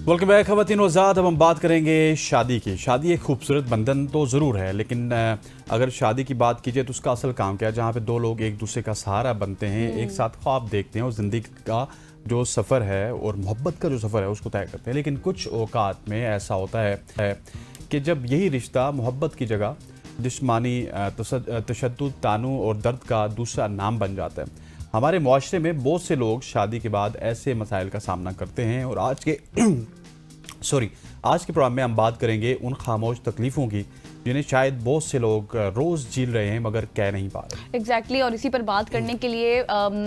Welcome back ख़वातीन व हज़रात। अब हम बात करेंगे शादी की। शादी एक खूबसूरत बंधन तो ज़रूर है, लेकिन अगर शादी की बात कीजिए तो उसका असल काम क्या है, जहाँ पे दो लोग एक दूसरे का सहारा बनते हैं, एक साथ ख्वाब देखते हैं और ज़िंदगी का जो सफ़र है और मोहब्बत का जो सफ़र है उसको तय करते हैं। लेकिन कुछ औकात में ऐसा होता है कि जब यही रिश्ता मोहब्बत की जगह जिस्मानी तशद्दुद, तानु और दर्द का दूसरा नाम बन जाता है। हमारे मुआशरे में बहुत से लोग शादी के बाद ऐसे मसाइल का सामना करते हैं और आज के प्रोग्राम में हम बात करेंगे उन खामोश तकलीफ़ों की जिन्हें शायद बहुत से लोग रोज़ झेल रहे हैं मगर कह नहीं पा रहे। एग्जैक्टली और इसी पर बात करने के लिए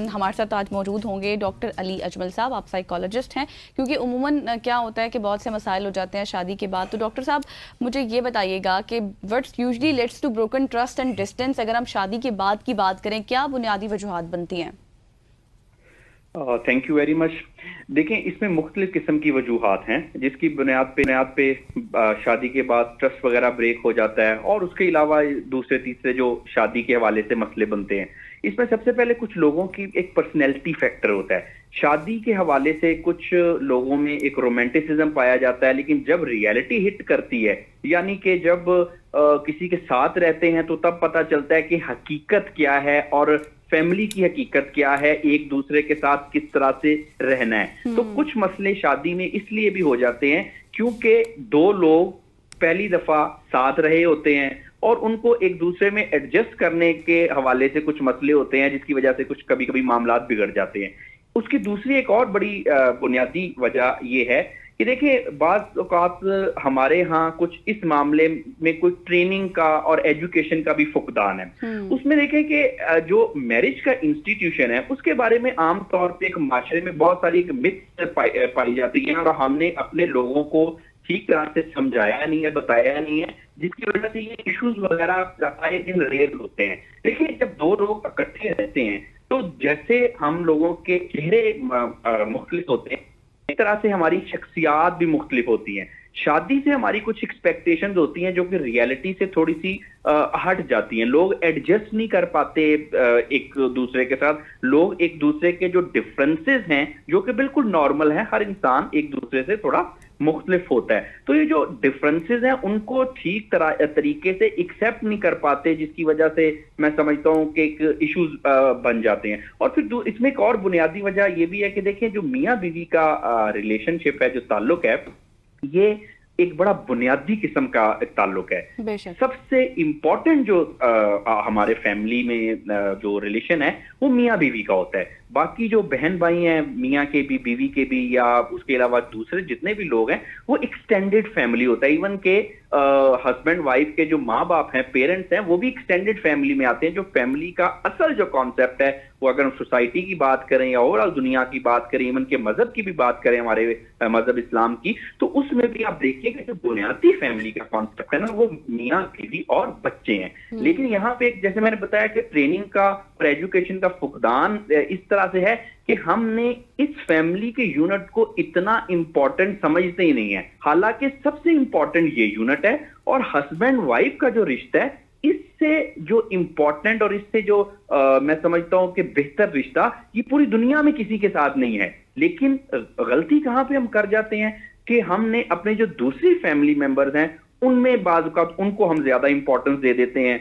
हमारे साथ आज मौजूद होंगे डॉक्टर अली अजमल साहब। आप साइकोलॉजिस्ट हैं, क्योंकि उमूमन क्या होता है कि बहुत से मसाइल हो जाते हैं शादी के बाद। तो डॉक्टर साहब मुझे ये बताइएगा कि what's usually leads to broken trust and distance, अगर हम शादी के बाद की बात करें, क्या बुनियादी वजूहात बनती हैं? Thank you very much. देखें, इसमें मुख्तलिफ किस्म की वजूहात हैं जिसकी बुनियाद पे शादी के बाद ट्रस्ट वगैरह ब्रेक हो जाता है, और उसके अलावा दूसरे तीसरे जो शादी के हवाले से मसले बनते हैं। इसमें सबसे पहले कुछ लोगों की एक पर्सनैलिटी फैक्टर होता है। शादी के हवाले से कुछ लोगों में एक रोमांटिसिज्म पाया जाता है, लेकिन जब रियलिटी हिट करती है, यानी कि जब किसी के साथ रहते हैं, तो तब पता चलता है कि हकीकत क्या है और फैमिली की हकीकत क्या है, एक दूसरे के साथ किस तरह से रहना है। तो कुछ मसले शादी में इसलिए भी हो जाते हैं क्योंकि दो लोग पहली दफा साथ रहे होते हैं और उनको एक दूसरे में एडजस्ट करने के हवाले से कुछ मसले होते हैं, जिसकी वजह से कुछ कभी कभी मामलात बिगड़ जाते हैं। उसकी दूसरी एक और बड़ी बुनियादी वजह यह है कि देखिए, बाज़ औक़ात हमारे यहाँ कुछ इस मामले में कोई ट्रेनिंग का और एजुकेशन का भी फुकदान है। उसमें देखें कि जो मैरिज का इंस्टीट्यूशन है उसके बारे में आम तौर पे एक माशरे में बहुत सारी एक मिथ्स पाई जाती है, और हमने अपने लोगों को ठीक तरह से समझाया नहीं है, बताया नहीं है, जिसकी वजह से ये इश्यूज वगैरह आए दिन रेज होते हैं। देखिए, जब दो लोग इकट्ठे रहते हैं तो जैसे हम लोगों के चेहरे मुख्तलिफ होते हैं, एक तरह से हमारी शख्सियात भी मुख्तलिफ होती हैं। शादी से हमारी कुछ एक्सपेक्टेशंस होती हैं जो कि रियलिटी से थोड़ी सी हट जाती हैं। लोग एडजस्ट नहीं कर पाते एक दूसरे के साथ। लोग एक दूसरे के जो डिफरेंसेस हैं, जो कि बिल्कुल नॉर्मल है, हर इंसान एक दूसरे से थोड़ा मुख्तलिफ होता है, तो ये जो डिफरेंसेस हैं उनको ठीक तरीके से एक्सेप्ट नहीं कर पाते, जिसकी वजह से मैं समझता हूं कि एक इश्यूज बन जाते हैं। और फिर इसमें एक और बुनियादी वजह ये भी है कि देखिए, जो मियाँ बीवी का रिलेशनशिप है, जो ताल्लुक है, ये एक बड़ा बुनियादी किस्म का ताल्लुक है। सबसे इंपॉर्टेंट जो हमारे फैमिली में जो रिलेशन है वो मियाँ बीवी का होता है। बाकी जो बहन भाई हैं, मियाँ के भी, बीवी के भी, या उसके अलावा दूसरे जितने भी लोग हैं, वो एक्सटेंडेड फैमिली होता है। इवन के हस्बैंड वाइफ के जो माँ बाप हैं, पेरेंट्स हैं, वो भी एक्सटेंडेड फैमिली में आते हैं। जो फैमिली का असल जो कॉन्सेप्ट है, वो अगर हम सोसाइटी की बात करें या ओवरऑल दुनिया की बात करें, इवन के मजहब की भी बात करें, हमारे मजहब इस्लाम की, तो उसमें भी आप देखिए कि जो बुनियादी फैमिली का कॉन्सेप्ट है ना, वो मियाँ बीवी और बच्चे हैं। लेकिन यहाँ पे जैसे मैंने बताया कि ट्रेनिंग का और एजुकेशन का फुकदान इस तरह से है कि हमने इस फैमिली के यूनिट को इतना इंपॉर्टेंट समझते ही नहीं है, हालांकि सबसे इंपॉर्टेंट ये यूनिट है। और हस्बैंड वाइफ का जो रिश्ता है, इससे जो इंपॉर्टेंट और इससे जो मैं समझता हूं कि बेहतर रिश्ता ये पूरी दुनिया में किसी के साथ नहीं है। लेकिन गलती कहां पे हम कर जाते हैं कि हमने अपने जो दूसरी फैमिली मेंबर्स हैं उनमें बाज़-औक़ात उनको हम ज्यादा इंपॉर्टेंस दे देते हैं।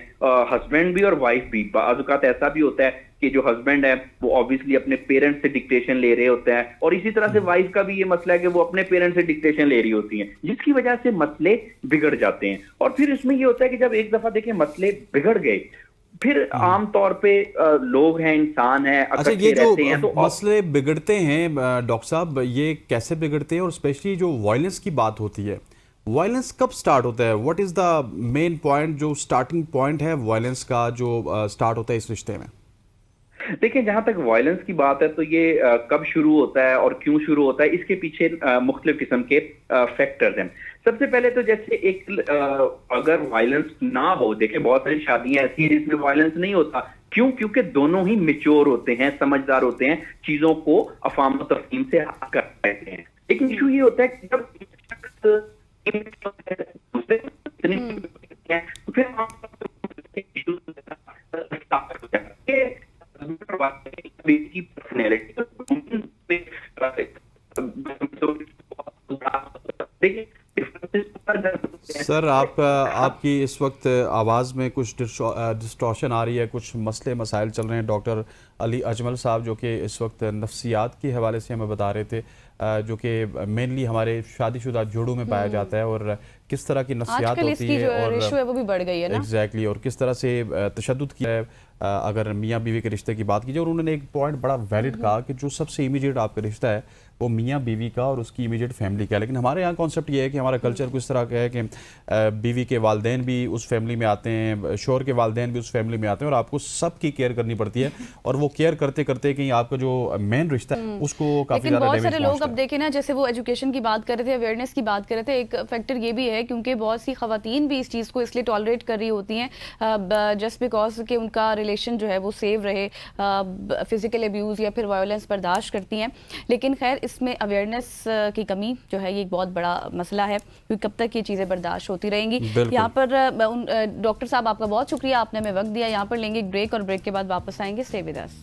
हस्बैंड भी और वाइफ भी। बाज़-औक़ात ऐसा भी होता है कि जो हस्बैंड है वो ऑब्वियसली अपने पेरेंट्स से डिक्टेशन ले रहे होते हैं, और इसी तरह से वाइफ का भी ये मसला है कि वो अपने पेरेंट्स से डिक्टेशन ले रही होती हैं, जिसकी वजह से मसले बिगड़ जाते हैं। और फिर इसमें ये होता है कि जब एक दफा देखिए मसले बिगड़ गए, फिर आमतौर पे लोग हैं, इंसान है, अच्छा, ये जो तो मसले बिगड़ते हैं डॉक्टर साहब, ये कैसे बिगड़ते हैं? और स्पेशली जो वायलेंस की बात होती है, वायलेंस कब स्टार्ट होता है? What is the main point, जो स्टार्टिंग पॉइंट है वायलेंस का, जो स्टार्ट होता है इस रिश्ते में? देखिए, जहां तक वायलेंस की बात है, तो ये कब शुरू होता है और क्यों शुरू होता है, इसके पीछे मुख्तलिफ किस्म के फैक्टर्स हैं। सबसे पहले तो जैसे अगर वायलेंस ना हो, देखिए बहुत सारी शादियां ऐसी हैं जिसमें वायलेंस नहीं होता। क्यों? क्योंकि दोनों ही मैच्योर होते हैं, समझदार होते हैं, चीजों को अफाम तफहीम से हल कर पाते हैं। लेकिन इशू ये होता है कि जब तो फिर पर्सनैलिटी सर आपकी इस वक्त आवाज़ में कुछ डिस्टॉर्शन आ रही है, कुछ मसले मसाइल चल रहे हैं। डॉक्टर अली अजमल साहब जो कि इस वक्त नफ्सियात के हवाले से हमें बता रहे थे, जो कि मेनली हमारे शादीशुदा जोड़ों में पाया जाता है, और किस तरह की नफ्सियात आजकल होती इसकी है जो और रेशो है वो भी बढ़ गई है ना। एग्जैक्टली और किस तरह से तशद्दुद किया है अगर मियाँ बीवी के रिश्ते की बात कीजिए। और उन्होंने एक पॉइंट बड़ा वैलिड कहा कि जो सबसे इमीडिएट आपका रिश्ता है वो मियाँ बीवी का और उसकी इमीडिएट फैमिली का है। लेकिन हमारे यहाँ कॉन्सेप्ट ये है कि हमारा कल्चर कुछ तरह का है कि बीवी के वालदेन भी उस फैमिली में आते हैं, शोहर के वालदेन भी उस फैमिली में आते हैं, और आपको सबकी केयर करनी पड़ती है। और वो केयर करते करते कहीं आपका जो मेन रिश्ता है उसको काफ़ी लेकिन ज़्यादा बहुत डैमेज सारे लोग अब पहुंचता है। देखें ना, जैसे वो एजुकेशन की बात कर रहे थे, अवेयरनेस की बात कर रहे थे, एक फैक्टर ये भी है क्योंकि बहुत सी खवातीन भी इस चीज़ को इसलिए टॉलरेट कर रही होती हैं जस्ट बिकॉज कि उनका रिलेशन जो है वो सेव रहे, फिजिकल अब्यूज़ या फिर वायलेंस बर्दाश्त करती हैं। लेकिन खैर इसमें अवेयरनेस की कमी जो है ये एक बहुत बड़ा मसला है, क्योंकि कब तक ये चीज़ें बर्दाश्त होती रहेंगी। बिल्कुल। यहाँ पर डॉक्टर साहब आपका बहुत शुक्रिया, आपने हमें वक्त दिया। यहाँ पर लेंगे एक ब्रेक और ब्रेक के बाद वापस आएंगे। Stay with us.